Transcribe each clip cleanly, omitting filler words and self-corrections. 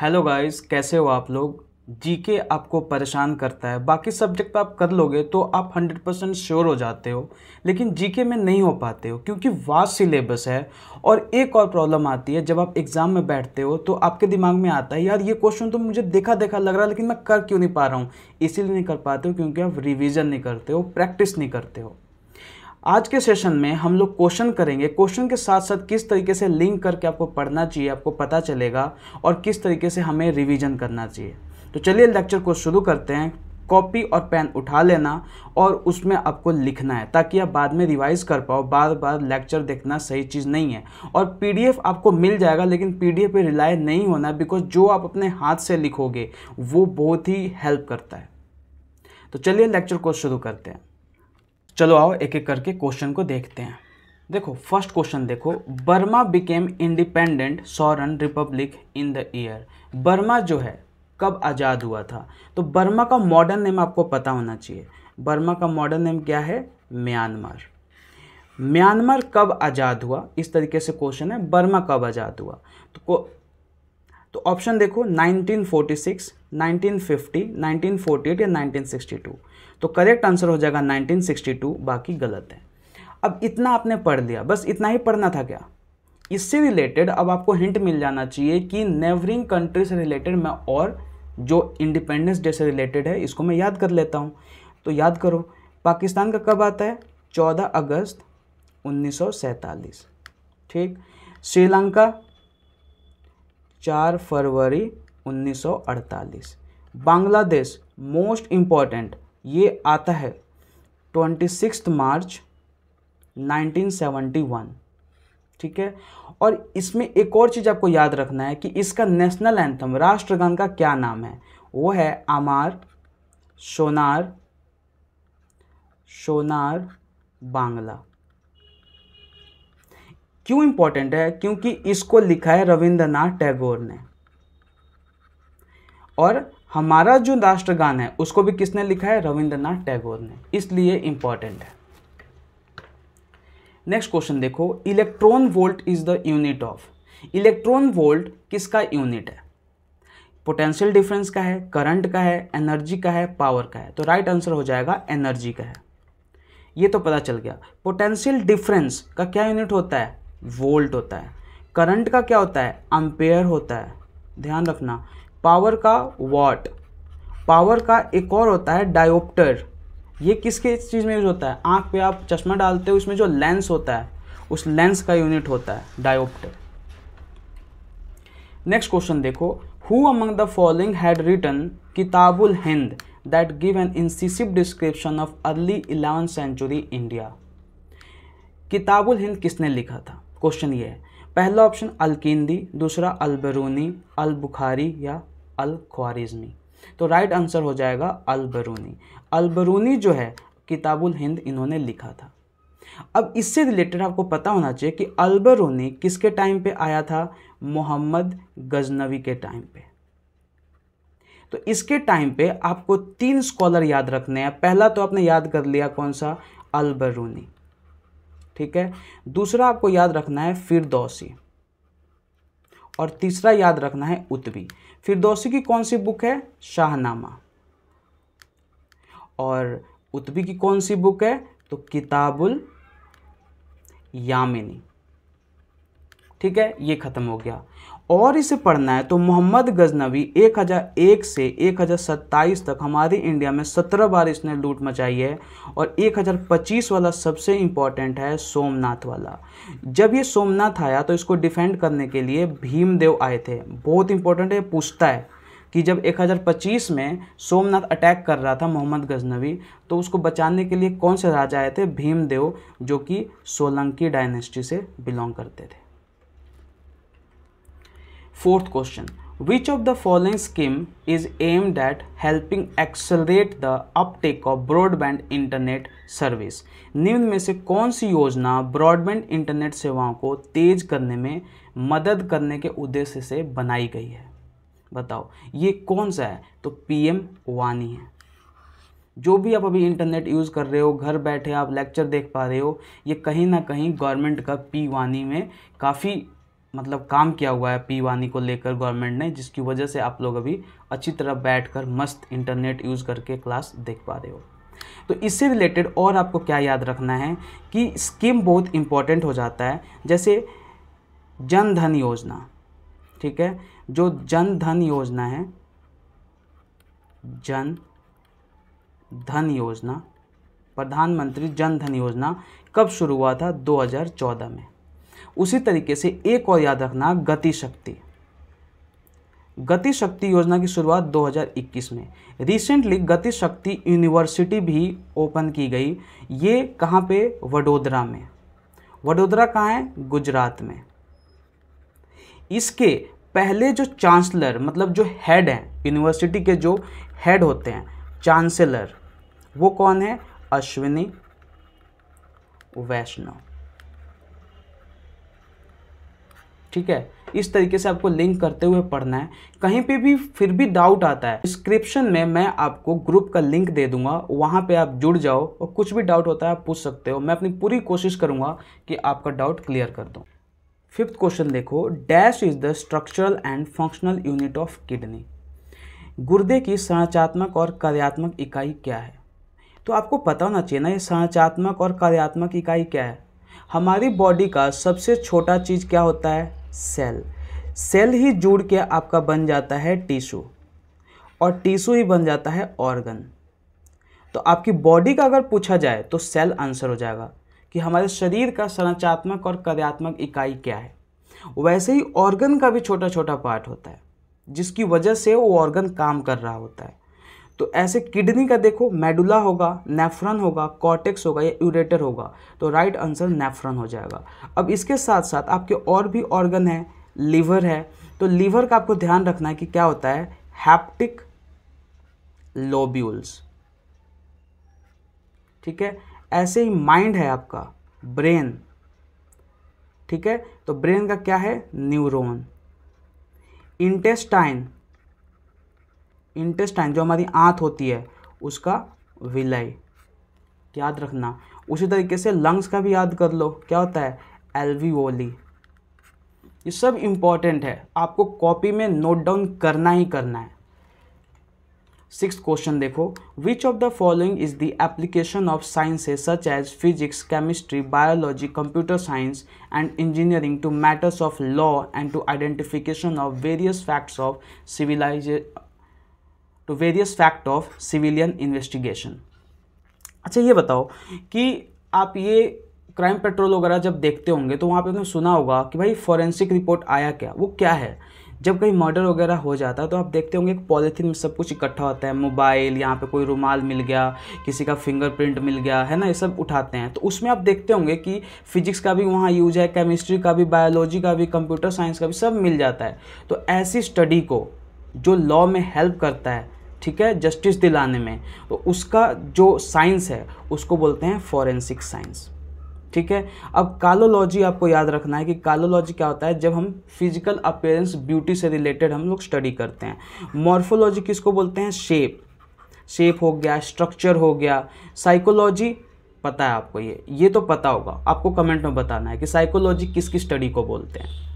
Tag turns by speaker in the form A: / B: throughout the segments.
A: Hello guys, कैसे हो आप लोग। जीके आपको परेशान करता है। बाकी सब्जेक्ट आप कर लोगे तो आप 100% श्योर हो जाते हो, लेकिन जीके में नहीं हो पाते हो क्योंकि वास्ट सिलेबस है। और एक और प्रॉब्लम आती है, जब आप एग्ज़ाम में बैठते हो तो आपके दिमाग में आता है यार ये क्वेश्चन तो मुझे देखा देखा लग रहा है, लेकिन मैं कर क्यों नहीं पा रहा हूँ। इसीलिए नहीं कर पाते हो क्योंकि आप रिविज़न नहीं करते हो, प्रैक्टिस नहीं करते हो। आज के सेशन में हम लोग क्वेश्चन करेंगे। क्वेश्चन के साथ साथ किस तरीके से लिंक करके आपको पढ़ना चाहिए आपको पता चलेगा, और किस तरीके से हमें रिवीजन करना चाहिए। तो चलिए लेक्चर को शुरू करते हैं। कॉपी और पेन उठा लेना और उसमें आपको लिखना है ताकि आप बाद में रिवाइज कर पाओ। बार बार लेक्चर देखना सही चीज़ नहीं है। और पीडीएफ आपको मिल जाएगा, लेकिन पीडीएफ पे रिलाय नहीं होना, बिकॉज जो आप अपने हाथ से लिखोगे वो बहुत ही हेल्प करता है। तो चलिए लेक्चर को शुरू करते हैं। चलो आओ एक एक करके क्वेश्चन को देखते हैं। देखो फर्स्ट क्वेश्चन देखो, Burma became independent sovereign Republic in the year. Burma जो है कब आज़ाद हुआ था। तो बर्मा का मॉडर्न नेम आपको पता होना चाहिए। बर्मा का मॉडर्न नेम क्या है? म्यांमार। म्यांमार कब आज़ाद हुआ, इस तरीके से क्वेश्चन है, बर्मा कब आज़ाद हुआ। तो ऑप्शन देखो 1946, 1950, 1948 या 1962। तो करेक्ट आंसर हो जाएगा 1962, बाकी गलत है। अब इतना आपने पढ़ लिया, बस इतना ही पढ़ना था क्या? इससे रिलेटेड अब आपको हिंट मिल जाना चाहिए कि नेबरिंग कंट्री से रिलेटेड मैं, और जो इंडिपेंडेंस डे से रिलेटेड है इसको मैं याद कर लेता हूँ। तो याद करो, पाकिस्तान का कब आता है? 14 अगस्त 1947। ठीक। श्रीलंका 4 फरवरी 1948। बांग्लादेश मोस्ट इम्पॉर्टेंट, ये आता है 26 मार्च 1971। ठीक है। और इसमें एक और चीज़ आपको याद रखना है कि इसका नेशनल एंथम, राष्ट्रगान का क्या नाम है? वो है अमार सोनार सोनार बांग्ला। क्यों इंपॉर्टेंट है? क्योंकि इसको लिखा है रविंद्रनाथ टैगोर ने, और हमारा जो राष्ट्रगान है उसको भी किसने लिखा है? रविंद्रनाथ टैगोर ने, इसलिए इंपॉर्टेंट है। नेक्स्ट क्वेश्चन देखो, electron volt is the unit of. Electron volt किसका यूनिट है? पोटेंशियल डिफरेंस का है, करंट का है, एनर्जी का है, पावर का है। तो राइट आंसर हो जाएगा एनर्जी का है। ये तो पता चल गया। पोटेंशियल डिफरेंस का क्या यूनिट होता है? वोल्ट होता है। करंट का क्या होता है? एम्पेयर होता है, ध्यान रखना। पावर का वॉट। पावर का एक और होता है डायोप्टर। ये किसके चीज़ में यूज होता है? आंख पे आप चश्मा डालते हो, इसमें जो लेंस होता है उस लेंस का यूनिट होता है डायोप्टर। नेक्स्ट क्वेश्चन देखो, who among the following had written Kitabul Hind that give an incisive description of early 11th century India. Kitabul Hind किसने लिखा था? क्वेश्चन ये है। पहला ऑप्शन अल-किंदी, दूसरा अल-बरूनी, अल-बुखारी या अल-ख्वारिज़मी। तो राइट आंसर हो जाएगा अल-बरूनी। अल-बरूनी जो है किताबुल हिंद इन्होंने लिखा था। अब इससे रिलेटेड आपको पता होना चाहिए कि अल-बरूनी किसके टाइम पे आया था? मोहम्मद गजनवी के टाइम पे। तो इसके टाइम पे आपको 3 स्कॉलर याद रखने हैं। पहला तो आपने याद कर लिया, कौन सा? अल-बरूनी। ठीक है। दूसरा आपको याद रखना है फिरदौसी, और तीसरा याद रखना है उतबी। फिरदौसी की कौन सी बुक है? शाहनामा। और उतबी की कौन सी बुक है? तो किताबुल यामिनी। ठीक है, ये खत्म हो गया। और इसे पढ़ना है तो मोहम्मद गजनवी 1001 से 1027 तक हमारी इंडिया में 17 बार इसने लूट मचाई है। और 1025 वाला सबसे इम्पॉर्टेंट है, सोमनाथ वाला। जब ये सोमनाथ आया तो इसको डिफेंड करने के लिए भीमदेव आए थे। बहुत इंपॉर्टेंट है, पूछता है कि जब 1025 में सोमनाथ अटैक कर रहा था मोहम्मद गजनवी, तो उसको बचाने के लिए कौन से राजा आए थे? भीमदेव, जो कि सोलंकी डायनेस्टी से बिलोंग करते थे। Fourth question, which of the following scheme is aimed at helping accelerate the Uptake of broadband internet service. निम्न में से कौन सी योजना ब्रॉडबैंड इंटरनेट सेवाओं को तेज करने में मदद करने के उद्देश्य से बनाई गई है? बताओ ये कौन सा है? तो पीएम वानी है। जो भी आप अभी इंटरनेट यूज़ कर रहे हो, घर बैठे आप लेक्चर देख पा रहे हो, ये कहीं ना कहीं गवर्नमेंट का पी वानी में काफ़ी मतलब काम किया हुआ है पी वानी को लेकर गवर्नमेंट ने, जिसकी वजह से आप लोग अभी अच्छी तरह बैठकर मस्त इंटरनेट यूज़ करके क्लास देख पा रहे हो। तो इससे रिलेटेड और आपको क्या याद रखना है कि स्कीम बहुत इंपॉर्टेंट हो जाता है, जैसे जन धन योजना, ठीक है। जो जन धन योजना है, जन धन योजना, प्रधानमंत्री जन धन योजना कब शुरू हुआ था? 2014 में। उसी तरीके से एक और याद रखना, गति शक्ति, गति शक्ति योजना की शुरुआत 2021 में। रिसेंटली गति शक्ति यूनिवर्सिटी भी ओपन की गई। ये कहाँ पे? वडोदरा में। वडोदरा कहाँ है? गुजरात में। इसके पहले जो चांसलर, मतलब जो हेड हैं यूनिवर्सिटी के, जो हेड होते हैं चांसलर, वो कौन है? अश्विनी वैष्णव, ठीक है। इस तरीके से आपको लिंक करते हुए पढ़ना है। कहीं पे भी फिर भी डाउट आता है, डिस्क्रिप्शन में मैं आपको ग्रुप का लिंक दे दूंगा, वहाँ पे आप जुड़ जाओ और कुछ भी डाउट होता है आप पूछ सकते हो। मैं अपनी पूरी कोशिश करूँगा कि आपका डाउट क्लियर कर दूँ। 5th क्वेश्चन देखो, dash is the structural and functional unit of kidney. गुर्दे की संरचनात्मक और कार्यात्मक इकाई क्या है? तो आपको पता होना चाहिए ना, ये संरचनात्मक और कार्यात्मक इकाई क्या है। हमारी बॉडी का सबसे छोटा चीज़ क्या होता है? सेल। सेल ही जुड़ के आपका बन जाता है टिश्यू, और टिश्यू ही बन जाता है ऑर्गन। तो आपकी बॉडी का अगर पूछा जाए तो सेल आंसर हो जाएगा कि हमारे शरीर का संरचनात्मक और कार्यात्मक इकाई क्या है। वैसे ही ऑर्गन का भी छोटा छोटा पार्ट होता है, जिसकी वजह से वो ऑर्गन काम कर रहा होता है। तो ऐसे किडनी का देखो, मेडुला होगा, नेफ्रॉन होगा, कॉर्टेक्स होगा या यूरेटर होगा, तो राइट आंसर नेफ्रॉन हो जाएगा। अब इसके साथ साथ आपके और भी ऑर्गन है, लीवर है, तो लीवर का आपको ध्यान रखना है कि क्या होता है? हैप्टिक लोब्यूल्स, ठीक है। ऐसे ही माइंड है आपका, ब्रेन, ठीक है। तो ब्रेन का क्या है? न्यूरॉन। इंटेस्टाइन, इंटेस्टाइन जो हमारी आंत होती है उसका विलय, याद रखना। उसी तरीके से लंग्स का भी याद कर लो, क्या होता है? एल्वियोली। ये सब इंपॉर्टेंट है, आपको कॉपी में नोट डाउन करना ही करना है। 6th क्वेश्चन देखो, which of the following is the application of sciences such as physics, chemistry, biology, computer science and engineering to matters of law and to identification of various facts of civilian investigation. अच्छा ये बताओ कि आप ये crime petrol वगैरह जब देखते होंगे तो वहाँ पे आपने सुना होगा कि भाई फॉरेंसिक रिपोर्ट आया क्या? वो क्या है? जब कहीं मर्डर वगैरह हो जाता है तो आप देखते होंगे एक पॉलीथीन में सब कुछ इकट्ठा होता है, मोबाइल, यहाँ पे कोई रुमाल मिल गया, किसी का फिंगरप्रिंट मिल गया, है ना, ये सब उठाते हैं। तो उसमें आप देखते होंगे कि फिजिक्स का भी वहाँ यूज है, केमिस्ट्री का भी, बायोलॉजी का भी, कंप्यूटर साइंस का भी, सब मिल जाता है। तो ऐसी स्टडी को जो लॉ में हेल्प करता है, ठीक है, जस्टिस दिलाने में, तो उसका जो साइंस है उसको बोलते हैं फॉरेंसिक साइंस, ठीक है। अब कालोलॉजी आपको याद रखना है कि कालोलॉजी क्या होता है? जब हम फिजिकल अपीयरेंस, ब्यूटी से रिलेटेड हम लोग स्टडी करते हैं। मॉर्फोलॉजी किसको बोलते हैं? शेप, शेप हो गया, स्ट्रक्चर हो गया। साइकोलॉजी पता है आपको, ये तो पता होगा, आपको कमेंट में बताना है कि साइकोलॉजी किसकी स्टडी को बोलते हैं।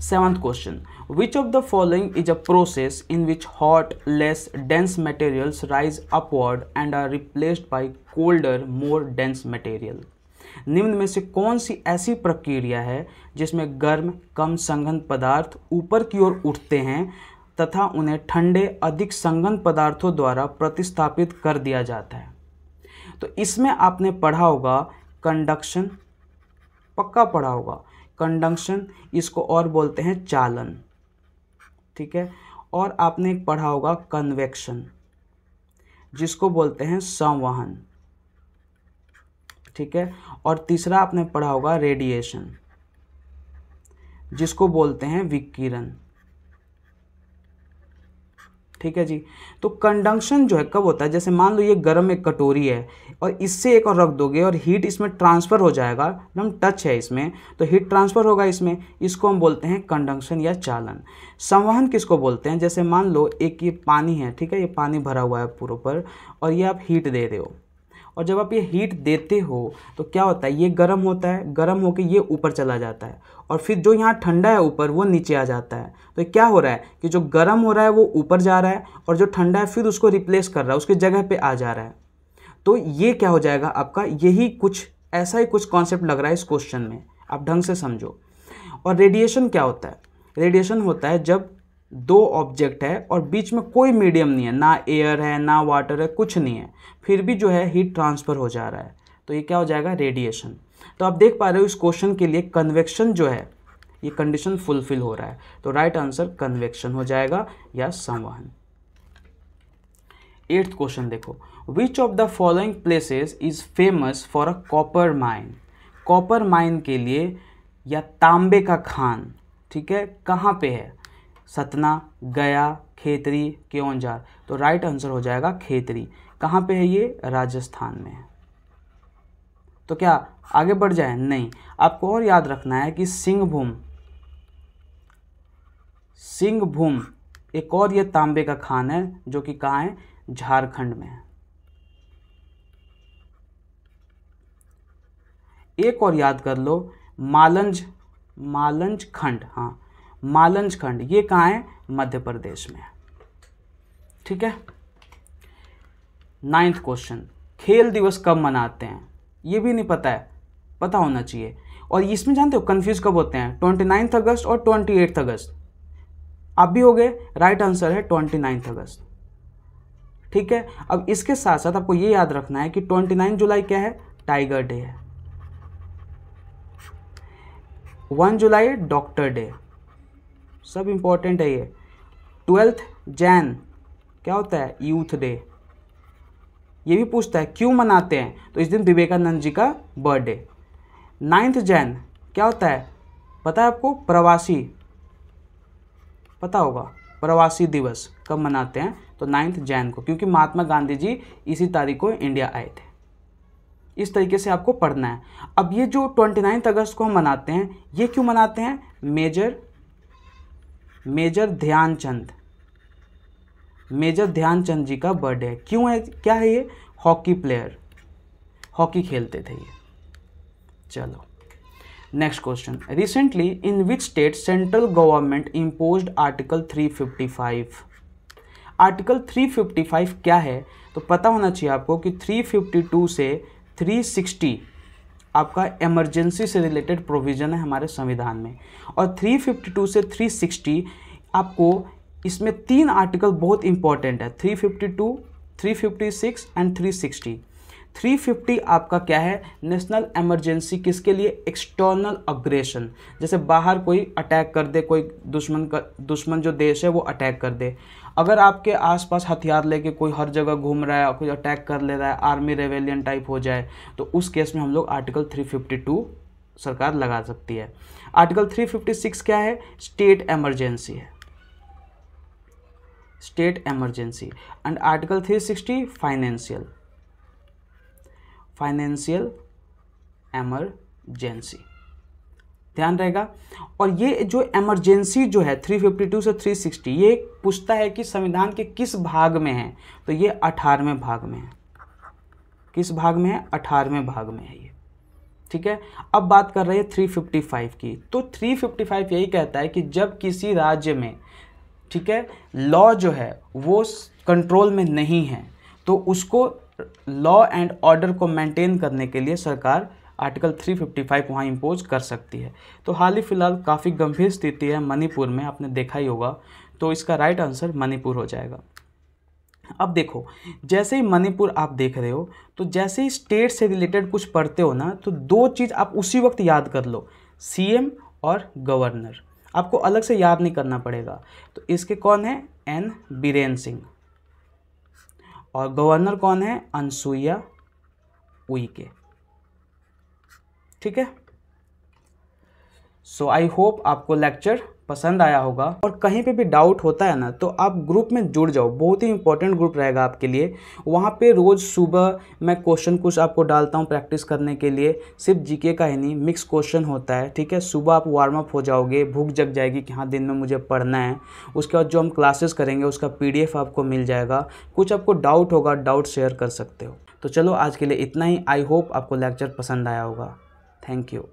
A: 7th question, which of the following is a process in which hot, less dense materials rise upward and are replaced by colder, more dense material? निम्न में से कौन सी ऐसी प्रक्रिया है जिसमें गर्म, कम संघन पदार्थ ऊपर की ओर उठते हैं तथा उन्हें ठंडे, अधिक संघन पदार्थों द्वारा प्रतिस्थापित कर दिया जाता है? तो इसमें आपने पढ़ा होगा कंडक्शन, पक्का पढ़ा होगा कंडक्शन, इसको और बोलते हैं चालन, ठीक है। और आपने एक पढ़ा होगा कन्वेक्शन, जिसको बोलते हैं संवहन, ठीक है। और तीसरा आपने पढ़ा होगा रेडिएशन, जिसको बोलते हैं विकिरण, ठीक है जी। तो कंडक्शन जो है कब होता है? जैसे मान लो ये गर्म एक कटोरी है और इससे एक और रख दोगे और हीट इसमें ट्रांसफ़र हो जाएगा, एकदम टच है इसमें, तो हीट ट्रांसफ़र होगा इसमें, इसको हम बोलते हैं कंडक्शन या चालन। संवहन किसको बोलते हैं? जैसे मान लो एक ये पानी है, ठीक है, ये पानी भरा हुआ है पूरे पर और ये आप हीट दे रहे हो और जब आप ये हीट देते हो तो क्या होता है, ये गर्म होता है, गर्म होकर ये ऊपर चला जाता है और फिर जो यहाँ ठंडा है ऊपर वो नीचे आ जाता है। तो क्या हो रहा है कि जो गर्म हो रहा है वो ऊपर जा रहा है और जो ठंडा है फिर उसको रिप्लेस कर रहा है, उसकी जगह पे आ जा रहा है। तो ये क्या हो जाएगा आपका, यही कुछ ऐसा ही कुछ कॉन्सेप्ट लग रहा है इस क्वेश्चन में, आप ढंग से समझो। और रेडिएशन क्या होता है, रेडिएशन होता है जब दो ऑब्जेक्ट है और बीच में कोई मीडियम नहीं है, ना एयर है ना वाटर है, कुछ नहीं है, फिर भी जो है हीट ट्रांसफ़र हो जा रहा है, तो ये क्या हो जाएगा, रेडिएशन। तो आप देख पा रहे हो इस क्वेश्चन के लिए कन्वेक्शन जो है ये कंडीशन फुलफिल हो रहा है, तो राइट आंसर कन्वेक्शन हो जाएगा या संवहन। 8th क्वेश्चन देखो, which of the following places is famous for a copper mine. Copper mine के लिए या तांबे का खान, ठीक है, कहाँ पे है, सतना, गया, खेतरी, केओंझार। तो राइट आंसर हो जाएगा खेतरी। कहाँ पे है ये, राजस्थान में है। तो क्या आगे बढ़ जाए, नहीं, आपको और याद रखना है कि सिंहभूम एक और ये तांबे का खान है जो कि कहाँ है, झारखंड में है। एक और याद कर लो, मालंज खंड, हाँ मालंज खंड, ये कहाँ है, मध्य प्रदेश में है। ठीक है। 9th क्वेश्चन, खेल दिवस कब मनाते हैं, ये भी नहीं पता है, पता होना चाहिए। और इसमें जानते हो कंफ्यूज कब होते हैं, 29 अगस्त और 28 अगस्त। आप भी हो गए, राइट आंसर है 29 अगस्त। ठीक है। अब इसके साथ साथ आपको ये याद रखना है कि 29 जुलाई क्या है, टाइगर डे है। 1 जुलाई डॉक्टर डे, सब इंपॉर्टेंट है ये। 12 जैन क्या होता है, यूथ डे। ये भी पूछता है क्यों मनाते हैं, तो इस दिन विवेकानंद जी का बर्थडे। 9 जैन क्या होता है, पता है आपको, प्रवासी, पता होगा, प्रवासी दिवस कब मनाते हैं, तो 9 जैन को, क्योंकि महात्मा गांधी जी इसी तारीख को इंडिया आए थे। इस तरीके से आपको पढ़ना है। अब ये जो 29 अगस्त को हम मनाते हैं, ये क्यों मनाते हैं, मेजर ध्यानचंद जी का बर्थडे है। क्यों है, क्या है ये, हॉकी प्लेयर, हॉकी खेलते थे ये। चलो next question, recently in which state central government imposed article 355। Article 355 क्या है, तो पता होना चाहिए आपको कि 352 से 360 आपका इमरजेंसी से रिलेटेड प्रोविज़न है हमारे संविधान में, और 352 से 360 आपको इसमें 3 आर्टिकल बहुत इंपॉर्टेंट है, 352, 356 एंड 360। 350 आपका क्या है, नेशनल इमरजेंसी, किसके लिए, एक्सटर्नल अग्रेशन, जैसे बाहर कोई अटैक कर दे, कोई दुश्मन जो देश है वो अटैक कर दे। अगर आपके आसपास हथियार लेके कोई हर जगह घूम रहा है, कोई अटैक कर ले रहा है, आर्मी रेवेलियन टाइप हो जाए, तो उस केस में हम लोग आर्टिकल 352 सरकार लगा सकती है। आर्टिकल 356 क्या है, स्टेट इमरजेंसी है, state emergency. And article 360 financial emergency, ध्यान रहेगा। और ये जो इमरजेंसी जो है 352 से 360, ये पूछता है कि संविधान के किस भाग में है, तो ये 18वें भाग में है। किस भाग में है, 18वें भाग में है ये। ठीक है। अब बात कर रहे हैं 355 की, तो 355 यही कहता है कि जब किसी राज्य में, ठीक है, लॉ जो है वो कंट्रोल में नहीं है, तो उसको लॉ एंड ऑर्डर को मेंटेन करने के लिए सरकार आर्टिकल 355 वहाँ इम्पोज कर सकती है। तो हाल ही फिलहाल काफ़ी गंभीर स्थिति है मणिपुर में, आपने देखा ही होगा, तो इसका राइट आंसर मणिपुर हो जाएगा। अब देखो, जैसे ही मणिपुर आप देख रहे हो, तो जैसे ही स्टेट से रिलेटेड कुछ पढ़ते हो ना, तो 2 चीज़ आप उसी वक्त याद कर लो, सीएम और गवर्नर, आपको अलग से याद नहीं करना पड़ेगा। तो इसके कौन है, एन बीरेन सिंह, और गवर्नर कौन है, अनसुईया उइके। ठीक है। सो आई होप आपको लेक्चर पसंद आया होगा। और कहीं पे भी डाउट होता है ना, तो आप ग्रुप में जुड़ जाओ, बहुत ही इंपॉर्टेंट ग्रुप रहेगा आपके लिए। वहाँ पे रोज़ सुबह मैं क्वेश्चन कुछ आपको डालता हूँ प्रैक्टिस करने के लिए, सिर्फ जीके का ही नहीं, मिक्स क्वेश्चन होता है, ठीक है। सुबह आप वार्म अप हो जाओगे, भूख जग जाएगी कि हाँ दिन में मुझे पढ़ना है। उसके बाद जो हम क्लासेस करेंगे उसका PDF आपको मिल जाएगा। कुछ आपको डाउट होगा, डाउट शेयर कर सकते हो। तो चलो आज के लिए इतना ही। आई होप आपको लेक्चर पसंद आया होगा। Thank you.